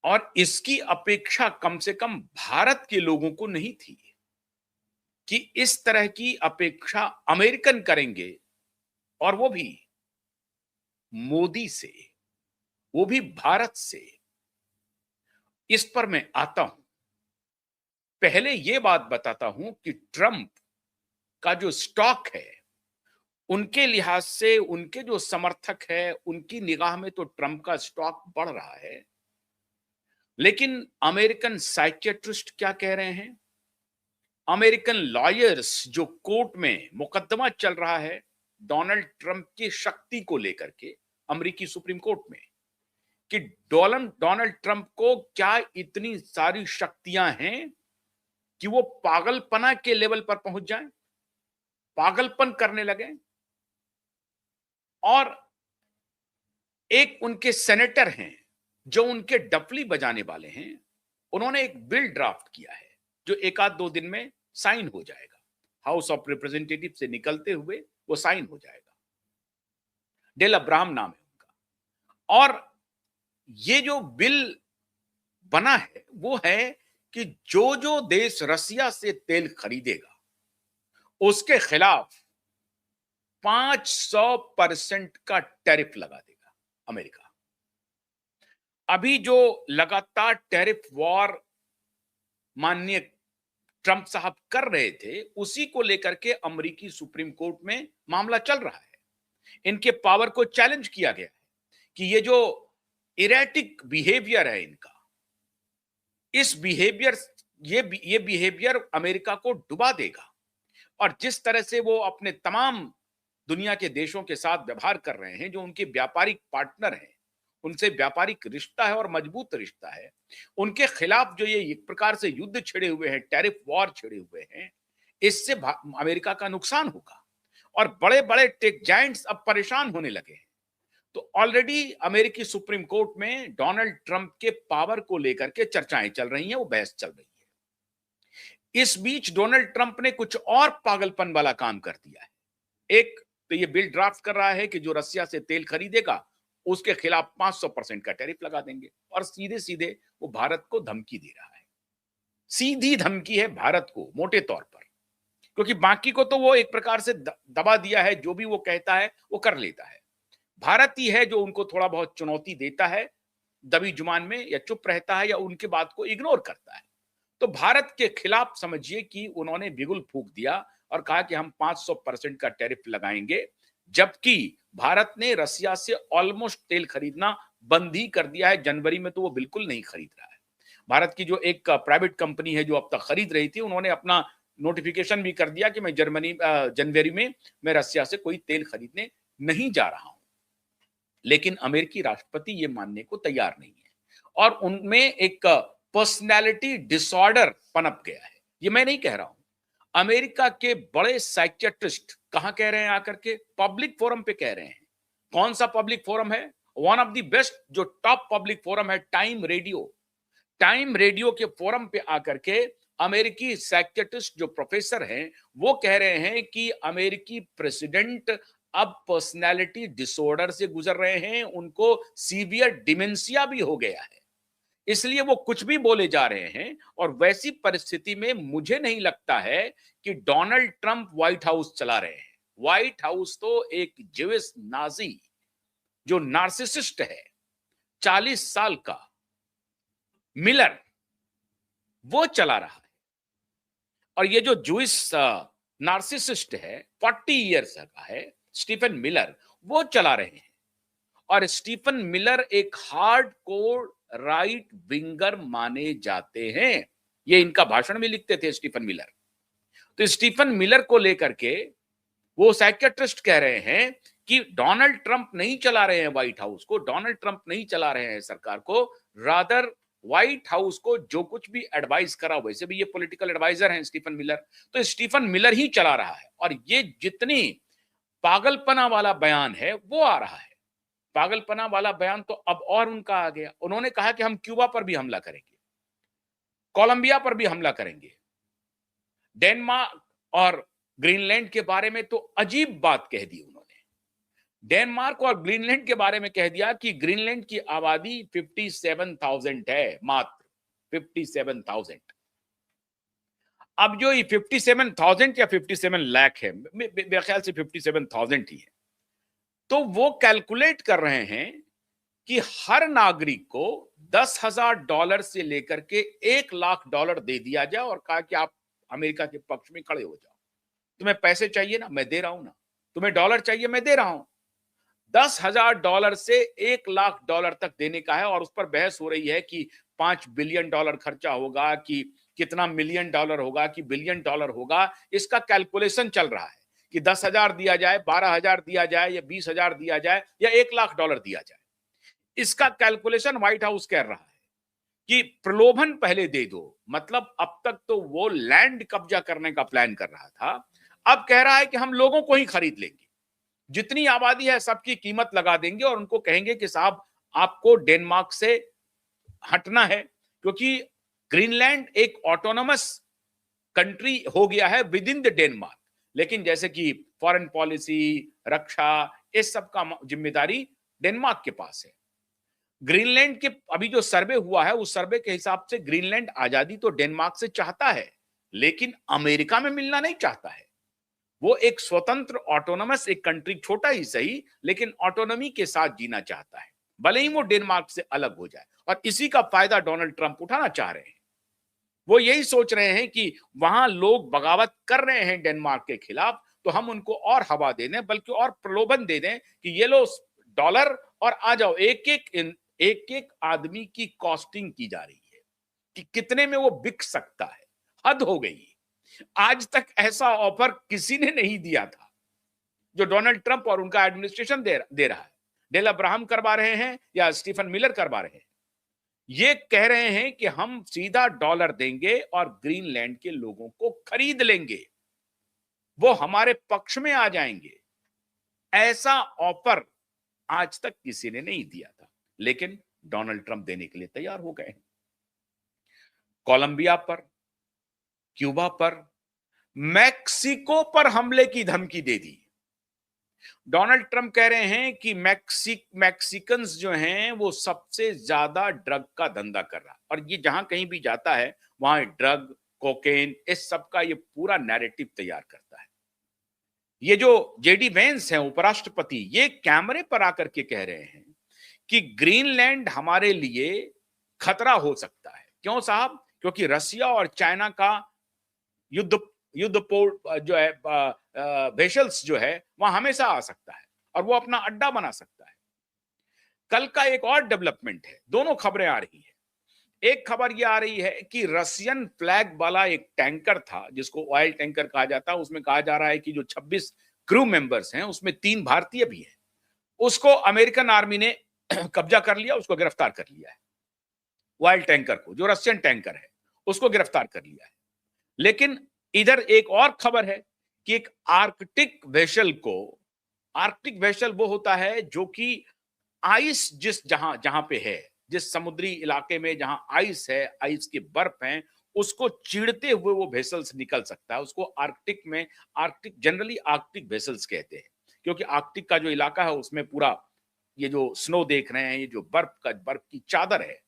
और इसकी अपेक्षा कम से कम भारत के लोगों को नहीं थी कि इस तरह की अपेक्षा अमेरिकन करेंगे, और वो भी मोदी से, वो भी भारत से। इस पर मैं आता हूं। पहले ये बात बताता हूं कि ट्रंप का जो स्टॉक है, उनके लिहाज से, उनके जो समर्थक है, उनकी निगाह में तो ट्रंप का स्टॉक बढ़ रहा है। लेकिन अमेरिकन साइकियाट्रिस्ट क्या कह रहे हैं? अमेरिकन लॉयर्स जो कोर्ट में मुकदमा चल रहा है डोनाल्ड ट्रंप की शक्ति को लेकर के अमेरिकी सुप्रीम कोर्ट में, कि डोनाल्ड ट्रंप को क्या इतनी सारी शक्तियां हैं कि वो पागलपना के लेवल पर पहुंच जाएं, पागलपन करने लगे। और एक उनके सेनेटर हैं जो उनके डफली बजाने वाले हैं, उन्होंने एक बिल ड्राफ्ट किया है जो एक आध दो दिन में साइन हो जाएगा, हाउस ऑफ रिप्रेजेंटेटिव से निकलते हुए वो साइन हो जाएगा। डेल अब्राहम नाम है उनका। और ये जो बिल बना है वो है कि जो जो देश रसिया से तेल खरीदेगा उसके खिलाफ 500% का टैरिफ लगा देगा अमेरिका। अभी जो लगातार टैरिफ वॉर माननीय ट्रंप साहब कर रहे थे, उसी को लेकर के अमेरिकी सुप्रीम कोर्ट में मामला चल रहा है। इनके पावर को चैलेंज किया गया है कि ये जो इरेटिक बिहेवियर है इनका, इस बिहेवियर ये बिहेवियर अमेरिका को डुबा देगा। और जिस तरह से वो अपने तमाम दुनिया के देशों के साथ व्यवहार कर रहे हैं, जो उनके व्यापारिक पार्टनर हैं, उनसे व्यापारिक रिश्ता है और मजबूत रिश्ता है, उनके खिलाफ जो ये एक प्रकार से युद्ध छिड़े हुए हैं, टैरिफ वॉर छिड़े हुए हैं, इससे अमेरिका का नुकसान होगा। और बड़े बड़े टेक जायंट्स अब परेशान होने लगे हैं। तो ऑलरेडी अमेरिकी सुप्रीम कोर्ट में डोनाल्ड ट्रंप के पावर को लेकर के चर्चाएं चल रही हैं, वो बहस चल रही है। इस बीच डोनाल्ड ट्रंप ने कुछ और पागलपन वाला काम कर दिया है। एक तो ये बिल ड्राफ्ट कर रहा है कि जो रसिया से तेल खरीदेगा उसके खिलाफ 500% का टैरिफ लगा देंगे, और सीधे सीधे वो भारत को धमकी दे रहा है। सीधी धमकी है भारत को मोटे तौर पर, क्योंकि बाकी को तो वो एक प्रकार से दबा दिया है, जो भी वो कहता है वो कर लेता है। भारत ही है जो उनको थोड़ा बहुत चुनौती देता है, दबी जुबान में, या चुप रहता है या उनकी बात को इग्नोर करता है। तो भारत के खिलाफ समझिए कि उन्होंने बिगुल फूंक दिया और कहा कि हम 500% का टैरिफ लगाएंगे, जबकि भारत ने रसिया से ऑलमोस्ट तेल खरीदना बंद ही कर दिया है। जनवरी में तो वो बिल्कुल नहीं खरीद रहा है। भारत की जो एक प्राइवेट कंपनी है जो अब तक खरीद रही थी, उन्होंने अपना नोटिफिकेशन भी कर दिया कि मैं जनवरी में मैं रसिया से कोई तेल खरीदने नहीं जा रहा हूं। लेकिन अमेरिकी राष्ट्रपति ये मानने को तैयार नहीं है, और उनमें एक पर्सनैलिटी डिसऑर्डर पनप गया है। ये मैं नहीं कह रहा हूं, अमेरिका के बड़े साइकियाट्रिस्ट कहां कह रहे हैं आकर के? पब्लिक फोरम पे कह रहे हैं। कौन सा पब्लिक फोरम है? वन ऑफ द बेस्ट जो टॉप पब्लिक फोरम है, टाइम रेडियो। टाइम रेडियो के फोरम पे आकर के अमेरिकी साइकियाट्रिस्ट जो प्रोफेसर हैं, वो कह रहे हैं कि अमेरिकी प्रेसिडेंट अब पर्सनैलिटी डिसऑर्डर से गुजर रहे हैं, उनको सीवियर डिमेंशिया भी हो गया है, इसलिए वो कुछ भी बोले जा रहे हैं। और वैसी परिस्थिति में मुझे नहीं लगता है कि डोनाल्ड ट्रंप व्हाइट हाउस चला रहे हैं। व्हाइट हाउस तो एक ज्यूइश नाजी जो नार्सिसिस्ट है, 40 साल का मिलर, वो चला रहा है। और ये जो जूइश नार्सिसिस्ट है, 40 ईयर्स का है, स्टीफन मिलर, वो चला रहे हैं। और स्टीफन मिलर एक हार्ड कोर राइट विंगर माने जाते हैं। ये इनका भाषण में लिखते थे स्टीफन मिलर। तो स्टीफन मिलर को लेकर के वो साइकियाट्रिस्ट कह रहे हैं कि डोनाल्ड ट्रंप नहीं चला रहे हैं व्हाइट हाउस को, डोनाल्ड ट्रंप नहीं चला रहे हैं सरकार को, रादर व्हाइट हाउस को जो कुछ भी एडवाइस करा, वैसे भी ये पॉलिटिकल एडवाइजर हैं स्टीफन मिलर, तो स्टीफन मिलर ही चला रहा है। और ये जितनी पागलपना वाला बयान है वो आ रहा है, पागलपना वाला बयान तो अब और उनका आ गया। उन्होंने कहा कि हम क्यूबा पर भी हमला करेंगे, कोलंबिया पर भी हमला करेंगे, डेनमार्क और ग्रीनलैंड के बारे में तो अजीब बात कह दी उन्होंने। डेनमार्क और ग्रीनलैंड के बारे में कह दिया कि ग्रीनलैंड की आबादी 57,000 है, मात्र 57,000। अब जो ये 57,000 या 57 लाख है, मेरे ख्याल से 57,000 ही है, तो वो कैलकुलेट कर रहे हैं कि हर नागरिक को $10,000 से लेकर के $1,00,000 दे दिया जाए और कहा कि आप अमेरिका के पक्ष में खड़े हो जाओ। तुम्हें पैसे चाहिए ना, मैं दे रहा हूं ना। तुम्हें डॉलर चाहिए, मैं दे रहा हूं। $10,000 से $1,00,000 तक देने का है, और उस पर बहस हो रही है कि $5 बिलियन खर्चा होगा, कि कितना मिलियन डॉलर होगा, कि बिलियन डॉलर होगा। इसका कैलकुलेशन चल रहा है कि 10,000 दिया जाए, 12,000 दिया जाए, या 20,000 दिया जाए, या $1,00,000 दिया जाए। इसका कैलकुलेशन व्हाइट हाउस कर रहा है कि प्रलोभन पहले दे दो। मतलब अब तक तो वो लैंड कब्जा करने का प्लान कर रहा था, अब कह रहा है कि हम लोगों को ही खरीद लेंगे, जितनी आबादी है सबकी कीमत लगा देंगे और उनको कहेंगे कि साहब आपको डेनमार्क से हटना है, क्योंकि ग्रीनलैंड एक ऑटोनोमस कंट्री हो गया है विद इन द डेनमार्क। लेकिन जैसे कि फॉरेन पॉलिसी, रक्षा, इस सब का जिम्मेदारी डेनमार्क के पास है। ग्रीनलैंड के अभी जो सर्वे हुआ है, उस सर्वे के हिसाब से ग्रीनलैंड आजादी तो डेनमार्क से चाहता है, लेकिन अमेरिका में मिलना नहीं चाहता है। वो एक स्वतंत्र ऑटोनोमस एक कंट्री, छोटा ही सही, लेकिन ऑटोनॉमी के साथ जीना चाहता है, भले ही वो डेनमार्क से अलग हो जाए। और इसी का फायदा डोनाल्ड ट्रंप उठाना चाह रहे हैं। वो यही सोच रहे हैं कि वहां लोग बगावत कर रहे हैं डेनमार्क के खिलाफ, तो हम उनको और हवा दे दें, बल्कि और प्रलोभन दे दें कि ये लो डॉलर और आ जाओ। एक एक आदमी की कॉस्टिंग की जा रही है कि कितने में वो बिक सकता है। हद हो गई। आज तक ऐसा ऑफर किसी ने नहीं दिया था जो डोनाल्ड ट्रंप और उनका एडमिनिस्ट्रेशन दे रहा है। डेल अब्राहम करवा रहे हैं या स्टीफन मिलर करवा रहे हैं। ये कह रहे हैं कि हम सीधा डॉलर देंगे और ग्रीनलैंड के लोगों को खरीद लेंगे, वो हमारे पक्ष में आ जाएंगे। ऐसा ऑफर आज तक किसी ने नहीं दिया था, लेकिन डोनाल्ड ट्रंप देने के लिए तैयार हो गए हैं। कोलंबिया पर, क्यूबा पर, मैक्सिको पर हमले की धमकी दे दी। डोनाल्ड ट्रंप कह रहे हैं कि मैक्सिकन्स जो हैं वो सबसे ज्यादा ड्रग का धंधा कर रहा है, और ये जहां कहीं भी जाता है वहां ड्रग, कोकेन, इस सब का ये पूरा नैरेटिव तैयार करता है। ये जो जेडी वेंस हैं उपराष्ट्रपति, ये कैमरे पर आकर के कह रहे हैं कि ग्रीनलैंड हमारे लिए खतरा हो सकता है। क्यों साहब? क्योंकि रसिया और चाइना का युद्ध युद्ध पोर्ट जो है, वेसल्स जो है, वहां हमेशा आ सकता है और वो अपना अड्डा बना सकता है। कल का एक और डेवलपमेंट है, दोनों खबरें आ रही हैं। एक खबर ये आ रही है कि रशियन फ्लैग वाला एक टैंकर था, जिसको ऑयल टैंकर कहा जाता है, उसमें कहा जा रहा है कि जो 26 क्रू मेंबर्स हैं उसमें 3 भारतीय भी हैं। उसको अमेरिकन आर्मी ने कब्जा कर लिया, उसको गिरफ्तार कर लिया है। ऑयल टैंकर को, जो रशियन टैंकर है, उसको गिरफ्तार कर लिया है। लेकिन इधर एक और खबर है कि एक आर्कटिक वेसल वो होता है जो कि आइस जहां पे है, जिस समुद्री इलाके में जहां आइस है, आइस के बर्फ हैं, उसको चीरते हुए वो वेसल्स निकल सकता है। उसको आर्कटिक जनरली आर्कटिक वेसल्स कहते हैं, क्योंकि आर्कटिक का जो इलाका है उसमें पूरा ये जो स्नो देख रहे हैं, ये जो बर्फ की चादर है,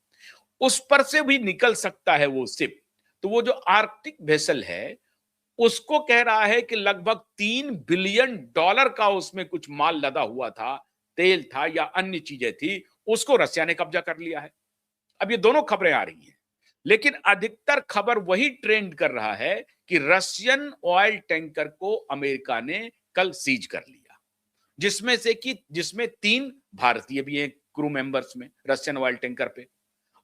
उस पर से भी निकल सकता है वो शिप। तो वो जो आर्कटिक वेसल है, उसको कह रहा है कि लगभग $3 बिलियन का उसमें कुछ माल लदा हुआ था, तेल था या अन्य चीजें थी, उसको रसिया ने कब्जा कर लिया है। अब ये दोनों खबरें आ रही हैं, लेकिन अधिकतर खबर वही ट्रेंड कर रहा है कि रशियन ऑयल टैंकर को अमेरिका ने कल सीज कर लिया, जिसमें 3 भारतीय भी हैं क्रू मेंबर्स में, रशियन ऑयल टैंकर पे।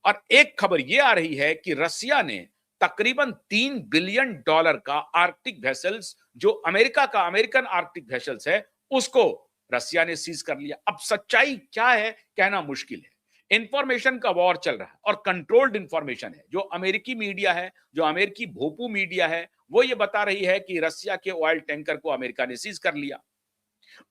और एक खबर यह आ रही है कि रसिया ने तकरीबन $3 बिलियन का आर्कटिक वेसल्स, जो अमेरिकन आर्कटिक वेसल्स है, उसको रसिया ने सीज कर लिया। अब सच्चाई क्या है कहना मुश्किल है। इंफॉर्मेशन का वॉर चल रहा है और कंट्रोल्ड इंफॉर्मेशन है। जो अमेरिकी मीडिया है, जो अमेरिकी भोपू मीडिया है, वो ये बता रही है कि रसिया के ऑयल टैंकर को अमेरिका ने सीज कर लिया।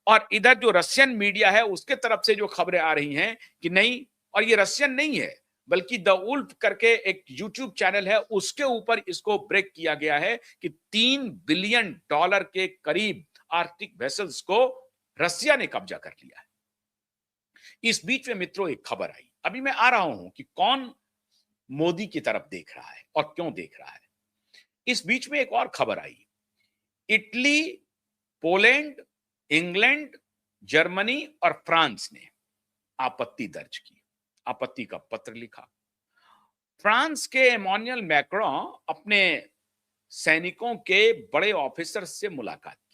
और इधर जो रशियन मीडिया है उसके तरफ से जो खबरें आ रही हैं कि नहीं, और ये रशियन नहीं है बल्कि द उल्फ करके एक यूट्यूब चैनल है, उसके ऊपर इसको ब्रेक किया गया है कि $3 बिलियन के करीब आर्कटिक वेसल्स को रसिया ने कब्जा कर लिया है। इस बीच में मित्रों एक खबर आई, अभी मैं आ रहा हूं कि कौन मोदी की तरफ देख रहा है और क्यों देख रहा है। इस बीच में एक और खबर आई, इटली, पोलैंड, इंग्लैंड, जर्मनी और फ्रांस ने आपत्ति दर्ज की, आपत्ति का पत्र लिखा। फ्रांस के इमैनुअल मैक्रों अपने सैनिकों के बड़े ऑफिसर से मुलाकात की।